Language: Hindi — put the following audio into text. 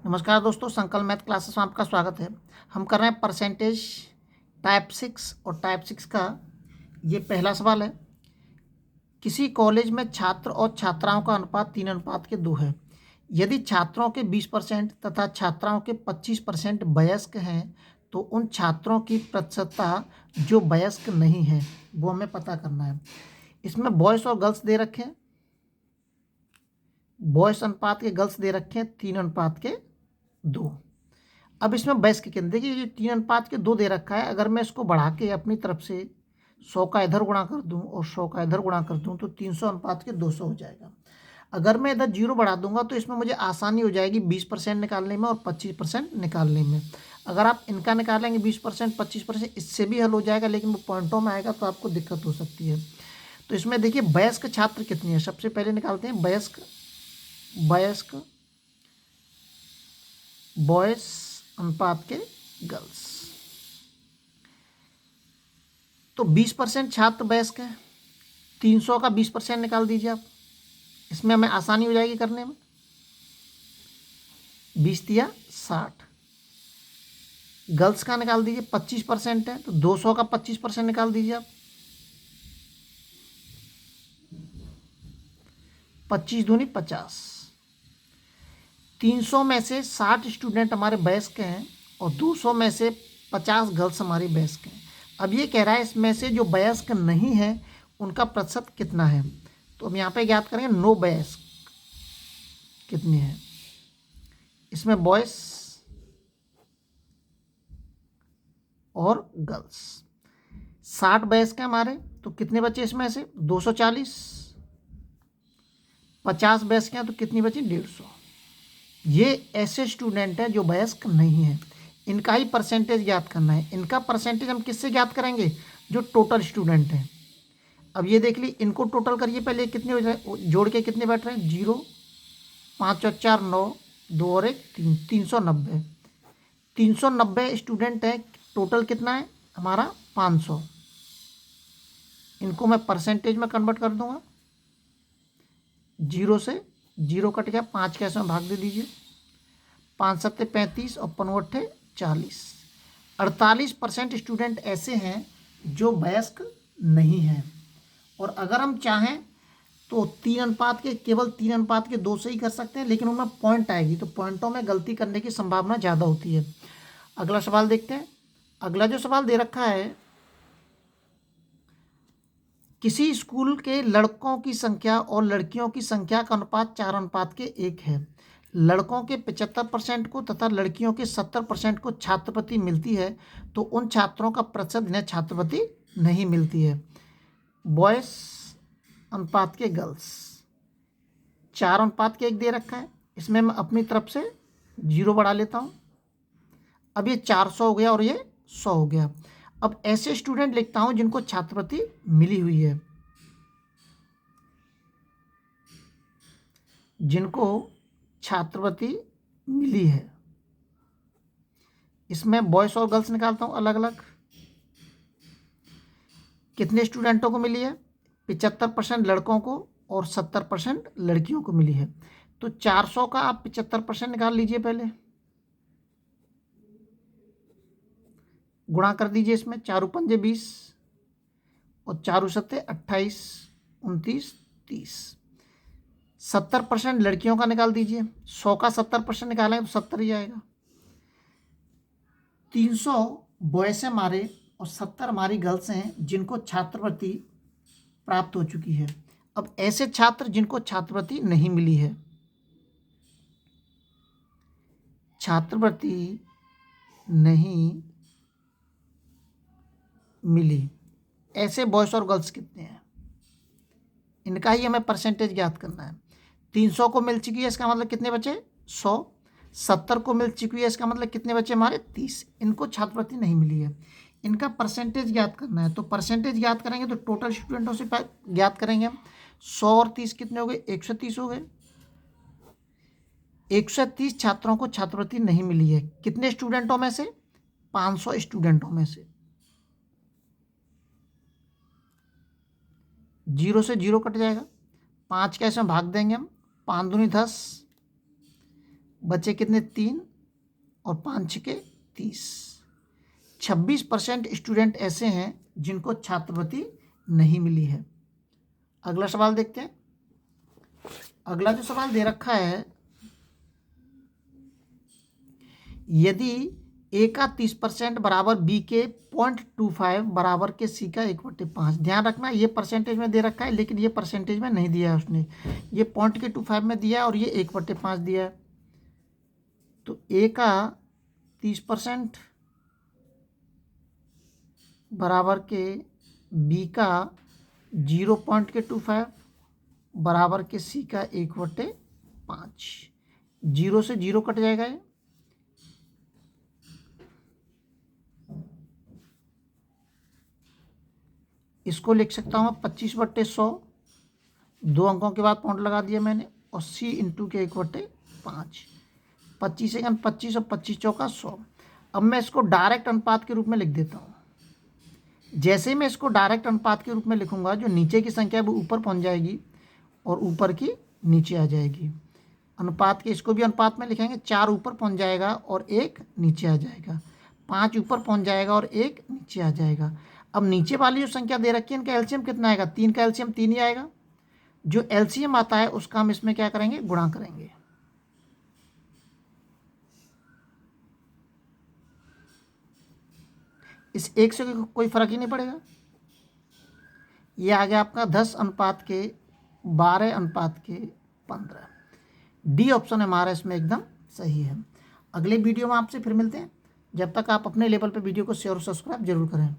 नमस्कार दोस्तों, संकल्प मैथ क्लासेस में आपका स्वागत है। हम कर रहे हैं परसेंटेज टाइप 6 और टाइप 6 का ये पहला सवाल है। किसी कॉलेज में छात्र और छात्राओं का अनुपात 3:2 है। यदि छात्रों के 20% तथा छात्राओं के 25% वयस्क हैं तो उन छात्रों की प्रतिशतता जो वयस्क नहीं है वो हमें पता करना है। इसमें बॉयज़ और गर्ल्स दे रखे हैं। बॉयज़ अनुपात के गर्ल्स दे रखे हैं 3:2। अब इसमें वयस्क के देखिए, ये 3:2 दे रखा है। अगर मैं इसको बढ़ा के अपनी तरफ से 100 का इधर गुणा कर दूं और 100 का इधर गुणा कर दूं तो 300:200 हो जाएगा। अगर मैं इधर 0 बढ़ा दूंगा तो इसमें मुझे आसानी हो जाएगी 20% निकालने में और 25% निकालने में। अगर आप इनका निकालेंगे 20% 25%, इससे भी हल हो जाएगा, लेकिन वो पॉइंटों में आएगा तो आपको दिक्कत हो सकती है। तो इसमें देखिए वयस्क छात्र कितनी है, सबसे पहले निकालते हैं वयस्क बॉयज़ अनुपात के गर्ल्स। तो 20% छात्र वयस्क है, 300 का 20% निकाल दीजिए आप। इसमें हमें आसानी हो जाएगी करने में। 20 या 60। गर्ल्स का निकाल दीजिए, 25% है तो 200 का 25% निकाल दीजिए आप। 25 दूनी 50। 300 में से 60 स्टूडेंट हमारे वयस्क हैं और 200 में से 50 गर्ल्स हमारी वयस्क हैं। अब ये कह रहा है इसमें से जो वयस्क नहीं है उनका प्रतिशत कितना है। तो हम यहाँ पे ज्ञात करेंगे नो वयस्क कितने हैं। इसमें बॉयज़ और गर्ल्स 60 वयस्क हैं हमारे, तो कितने बचे इसमें से 240। 50 वयस्क हैं तो कितनी बची 150। ये ऐसे स्टूडेंट हैं जो वयस्क नहीं है, इनका ही परसेंटेज ज्ञात करना है। इनका परसेंटेज हम किससे ज्ञात करेंगे, जो टोटल स्टूडेंट हैं। अब ये देख ली, इनको टोटल करिए पहले, कितने हो जाए जोड़ के कितने बैठ रहे हैं 0, 5 और 4 9, 2 और 1 3, 390। 390 स्टूडेंट हैं, टोटल कितना है हमारा 500। इनको मैं परसेंटेज में कन्वर्ट कर दूंगा। 0 से 0 कट गया, 5 कैसे में भाग दे दीजिए। 5 सत्ते 35 और 5 40। 48% स्टूडेंट ऐसे हैं जो वयस्क नहीं हैं। और अगर हम चाहें तो 3:2 से ही कर सकते हैं, लेकिन उनमें पॉइंट आएगी तो पॉइंटों में गलती करने की संभावना ज़्यादा होती है। अगला सवाल देखते हैं। अगला जो सवाल दे रखा है, किसी स्कूल के लड़कों की संख्या और लड़कियों की संख्या का अनुपात 4:1 है। लड़कों के 75% को तथा लड़कियों के 70% को छात्रवृत्ति मिलती है तो उन छात्रों का प्रतिशत जिन्हें छात्रवृत्ति नहीं मिलती है। बॉयज़ अनुपात के गर्ल्स 4:1 दे रखा है। इसमें मैं अपनी तरफ से 0 बढ़ा लेता हूँ। अब ये 400 हो गया और ये 100 हो गया। अब ऐसे स्टूडेंट लिखता हूँ जिनको छात्रवृत्ति मिली हुई है, जिनको छात्रवृत्ति मिली है। इसमें बॉयज़ और गर्ल्स निकालता हूँ अलग अलग। कितने स्टूडेंटों को मिली है, 75% लड़कों को और 70% लड़कियों को मिली है। तो 400 का आप 75% निकाल लीजिए, पहले गुणा कर दीजिए। इसमें 4 पंजे 20 और 4 सत्ते 28 29 30। 70% लड़कियों का निकाल दीजिए। 100 का 70% निकालेंगे तो 70 ही आएगा। 300 बॉयज़ हमारे और 70 हमारी गर्ल्स हैं जिनको छात्रवृत्ति प्राप्त हो चुकी है। अब ऐसे छात्र जिनको छात्रवृत्ति नहीं मिली है, छात्रवृत्ति नहीं मिली, ऐसे बॉयज़ और गर्ल्स कितने हैं, इनका ही हमें परसेंटेज ज्ञात करना है। 300 को मिल चुकी है, इसका मतलब कितने बचे 100। 70 को मिल चुकी है, इसका मतलब कितने बचे हमारे 30। इनको छात्रवृत्ति नहीं मिली है, इनका परसेंटेज ज्ञात करना है। तो परसेंटेज ज्ञात करेंगे तो टोटल स्टूडेंटों से ज्ञात करेंगे हम। 100 और 30 कितने हो गए 130 हो गए। 130 छात्रों को छात्रवृत्ति नहीं मिली है, कितने स्टूडेंटों में से 500 स्टूडेंटों में से। 0 से 0 कट जाएगा, 5 कैसे में भाग देंगे हम। 5 दूनी 10, बचे कितने 3 और 5 छके 30। 26% स्टूडेंट ऐसे हैं जिनको छात्रवृत्ति नहीं मिली है। अगला सवाल देखते हैं। अगला जो सवाल दे रखा है, यदि ए का 30% बराबर बी के 0.25 बराबर के सी का 1/5। ध्यान रखना ये परसेंटेज में दे रखा है, लेकिन ये परसेंटेज में नहीं दिया है उसने, ये 0.25 में दिया है और ये 1/5 दिया है। तो ए का 30% बराबर के बी का 0.25 बराबर के सी का 1/5। 0 से 0 कट जाएगा ये, इसको लिख सकता हूँ 25/100, 2 अंकों के बाद पॉइंट लगा दिया मैंने, और सी इंटू के 1/5। 25 सेकंड 25 और 25 चौका 100। अब मैं इसको डायरेक्ट अनुपात के रूप में लिख देता हूँ। जैसे ही मैं इसको डायरेक्ट अनुपात के रूप में लिखूंगा, जो नीचे की संख्या है वो ऊपर पहुँच जाएगी और ऊपर की नीचे आ जाएगी। अनुपात के इसको भी अनुपात में लिखेंगे, 4 ऊपर पहुँच जाएगा और 1 नीचे आ जाएगा, 5 ऊपर पहुँच जाएगा और 1 नीचे आ जाएगा। अब नीचे वाली जो संख्या दे रखी है इनका एलसीएम कितना आएगा, 3 का एलसीएम 3 ही आएगा। जो एलसीएम आता है उसका हम इसमें क्या करेंगे, गुणा करेंगे। इस 1 से कोई फर्क ही नहीं पड़ेगा। ये आ गया आपका 10:12:15। डी ऑप्शन हमारा इसमें एकदम सही है। अगले वीडियो में आपसे फिर मिलते हैं। जब तक आप अपने लेवल पे वीडियो को शेयर और सब्सक्राइब जरूर करें।